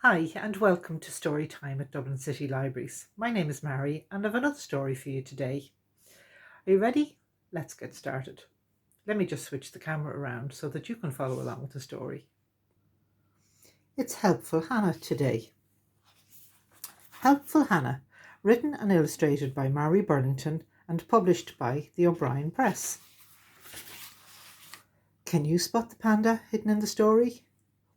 Hi, and welcome to Storytime at Dublin City Libraries. My name is Marie, and I've another story for you today. Are you ready? Let's get started. Let me just switch the camera around so that you can follow along with the story. It's Helpful Hannah today. Helpful Hannah, written and illustrated by Marie Burlington and published by the O'Brien Press. Can you spot the panda hidden in the story?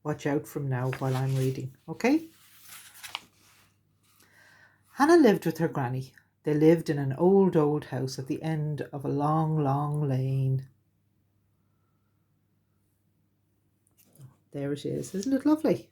Watch out from now while I'm reading, okay? Hannah lived with her granny. They lived in an old house at the end of a long lane. There it is. Isn't it lovely?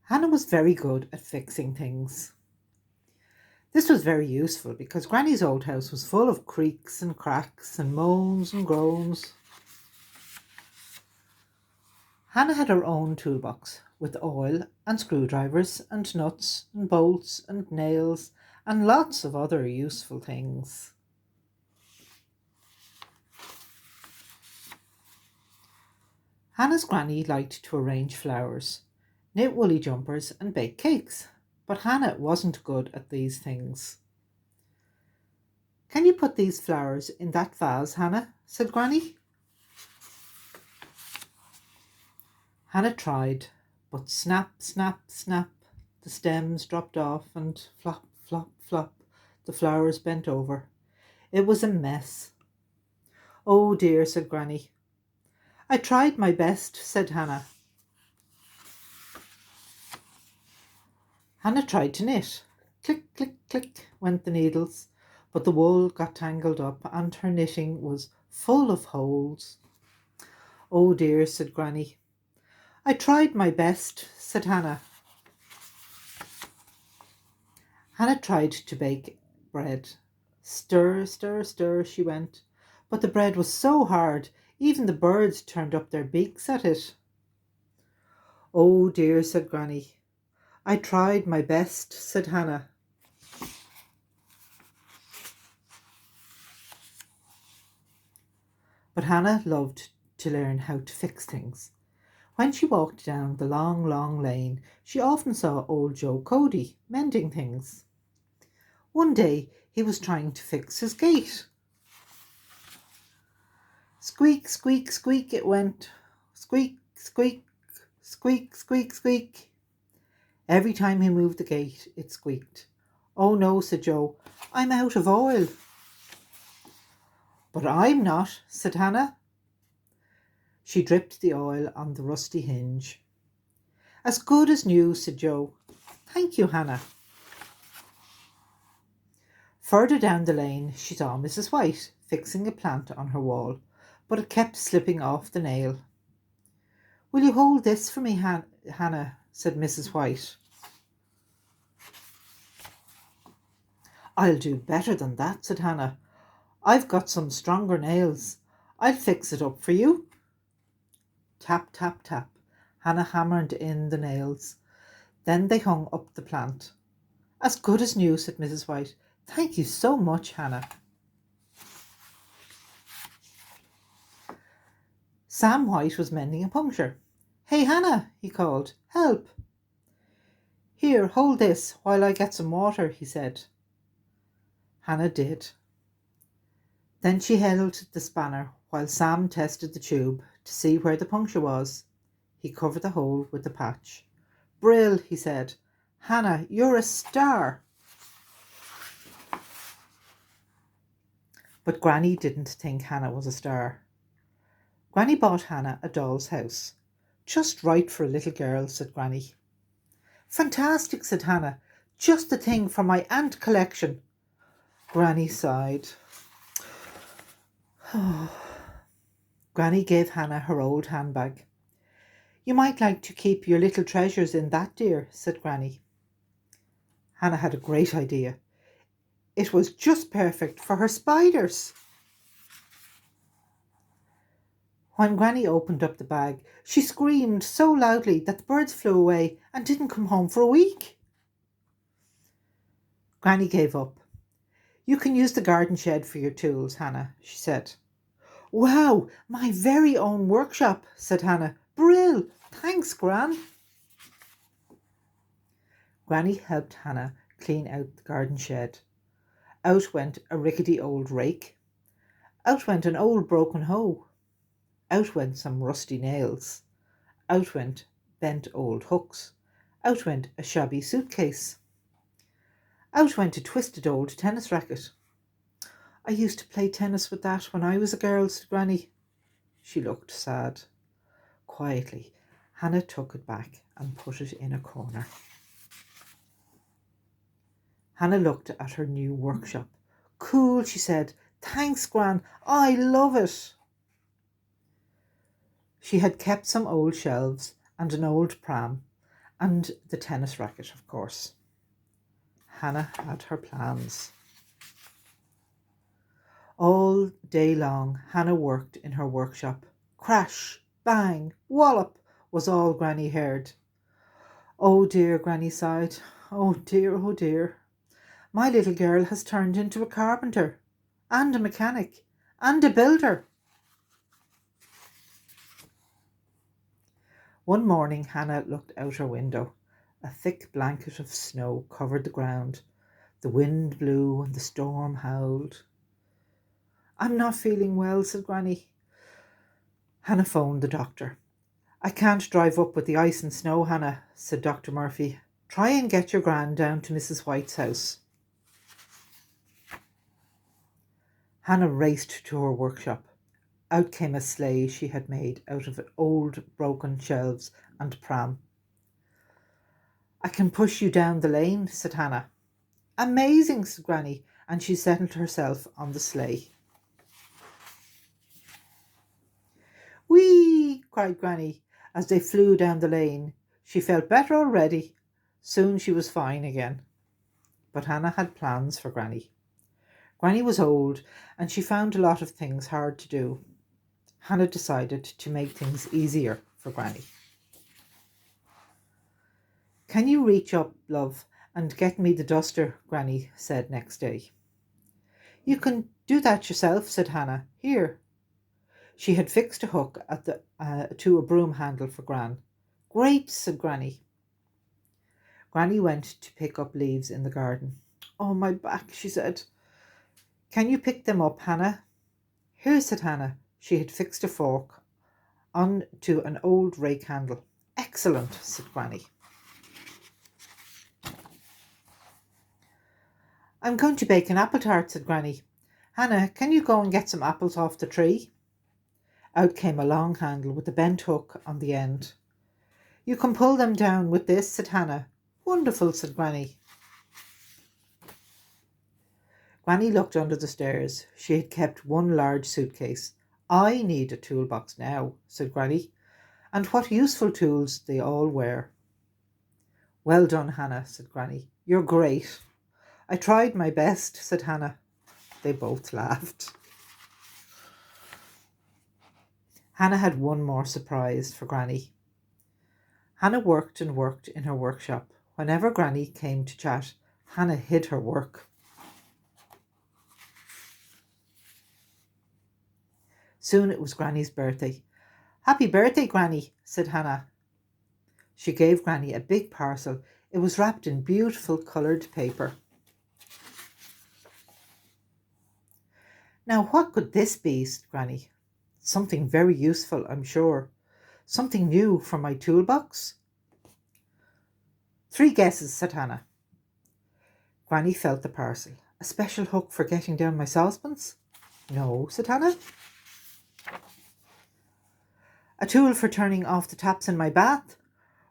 Hannah was very good at fixing things. This was very useful because Granny's old house was full of creaks and cracks and moans and groans. Hannah had her own toolbox with oil and screwdrivers and nuts and bolts and nails and lots of other useful things. Hannah's granny liked to arrange flowers, knit woolly jumpers and bake cakes, but Hannah wasn't good at these things. Can you put these flowers in that vase, Hannah? Said Granny. Hannah tried, but snap, snap, snap, the stems dropped off and flop, flop, flop, the flowers bent over. It was a mess. Oh dear, said Granny. I tried my best, said Hannah. Hannah tried to knit. Click, click, click went the needles, but the wool got tangled up and her knitting was full of holes. Oh dear, said Granny. I tried my best, said Hannah. Hannah tried to bake bread. Stir, stir, stir, she went, but the bread was so hard, even the birds turned up their beaks at it. Oh dear, said Granny. I tried my best, said Hannah. But Hannah loved to learn how to fix things. When she walked down the long lane, she often saw old Joe Cody mending things. One day he was trying to fix his gate. Squeak, squeak, squeak it went. Squeak, squeak, squeak, squeak, squeak. Every time he moved the gate, it squeaked. Oh no, said Joe, I'm out of oil. But I'm not, said Hannah. She dripped the oil on the rusty hinge. As good as new, said Joe. Thank you, Hannah. Further down the lane, she saw Mrs. White fixing a plant on her wall, but it kept slipping off the nail. Will you hold this for me, Hannah, said Mrs. White. I'll do better than that, said Hannah. I've got some stronger nails. I'll fix it up for you. Tap, tap, tap. Hannah hammered in the nails. Then they hung up the plant. As good as new, said Mrs. White. Thank you so much, Hannah. Sam White was mending a puncture. Hey, Hannah, he called. Help. Here, hold this while I get some water, he said. Hannah did. Then she held the spanner while Sam tested the tube to see where the puncture was. He covered the hole with the patch. Brill, he said. Hannah, you're a star. But Granny didn't think Hannah was a star. Granny bought Hannah a doll's house. Just right for a little girl, said Granny. Fantastic, said Hannah. Just the thing for my ant collection. Granny sighed. Granny gave Hannah her old handbag. You might like to keep your little treasures in that, dear, said Granny. Hannah had a great idea. It was just perfect for her spiders. When Granny opened up the bag, she screamed so loudly that the birds flew away and didn't come home for a week. Granny gave up. You can use the garden shed for your tools, Hannah, she said. Wow, my very own workshop, said Hannah. Brill! Thanks, Gran. Granny helped Hannah clean out the garden shed. Out went a rickety old rake. Out went an old broken hoe. Out went some rusty nails. Out went bent old hooks. Out went a shabby suitcase. Out went a twisted old tennis racket. I used to play tennis with that when I was a girl, said Granny. She looked sad. Quietly, Hannah took it back and put it in a corner. Hannah looked at her new workshop. Cool, she said. Thanks, Gran. I love it. She had kept some old shelves and an old pram and the tennis racket, of course. Hannah had her plans. All day long, Hannah worked in her workshop. Crash, bang, wallop was all Granny heard. Oh dear, Granny sighed. Oh dear, oh dear. My little girl has turned into a carpenter and a mechanic and a builder. One morning, Hannah looked out her window. A thick blanket of snow covered the ground. The wind blew and the storm howled. I'm not feeling well, said Granny. Hannah phoned the doctor. I can't drive up with the ice and snow, Hannah, said Dr. Murphy. Try and get your gran down to Mrs. White's house. Hannah raced to her workshop. Out came a sleigh she had made out of old broken shelves and pram. I can push you down the lane, said Hannah. Amazing, said Granny, and she settled herself on the sleigh. Whee! Cried Granny as they flew down the lane. She felt better already. Soon she was fine again. But Hannah had plans for Granny. Granny was old and she found a lot of things hard to do. Hannah decided to make things easier for Granny. Can you reach up, love, and get me the duster, Granny said next day. You can do that yourself, said Hannah. Here. She had fixed a hook at to a broom handle for Gran. Great, said Granny. Granny went to pick up leaves in the garden. Oh, my back, she said. Can you pick them up, Hannah? Here, said Hannah. She had fixed a fork onto an old rake handle. Excellent, said Granny. I'm going to bake an apple tart, said Granny. Hannah, can you go and get some apples off the tree? Out came a long handle with a bent hook on the end. You can pull them down with this, said Hannah. Wonderful, said Granny. Granny looked under the stairs. She had kept one large suitcase. I need a toolbox now, said Granny. And what useful tools they all were. Well done, Hannah, said Granny. You're great. I tried my best, said Hannah. They both laughed. Hannah had one more surprise for Granny. Hannah worked and worked in her workshop. Whenever Granny came to chat, Hannah hid her work. Soon it was Granny's birthday. Happy birthday, Granny, said Hannah. She gave Granny a big parcel. It was wrapped in beautiful coloured paper. Now what could this be, said Granny. Something very useful, I'm sure. Something new for my toolbox? 3 guesses, said Hannah. Granny felt the parcel. A special hook for getting down my saucepans? No, said Hannah. A tool for turning off the taps in my bath?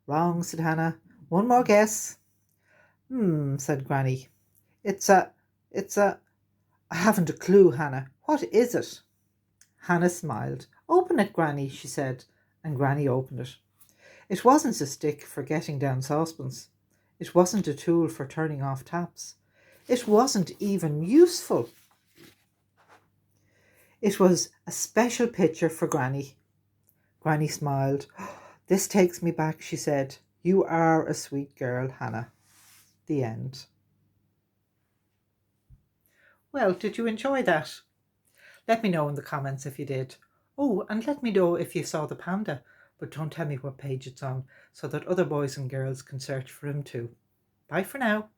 Wrong, said Hannah. One more guess. Said Granny. It's a... I haven't a clue, Hannah. What is it? Hannah smiled. Open it, Granny, she said, and Granny opened it. It wasn't a stick for getting down saucepans. It wasn't a tool for turning off taps. It wasn't even useful. It was a special picture for Granny. Granny smiled. This takes me back, she said. You are a sweet girl, Hannah. The end. Well, did you enjoy that? Let me know in the comments if you did. Oh, and let me know if you saw the panda, but don't tell me what page it's on so that other boys and girls can search for him too. Bye for now.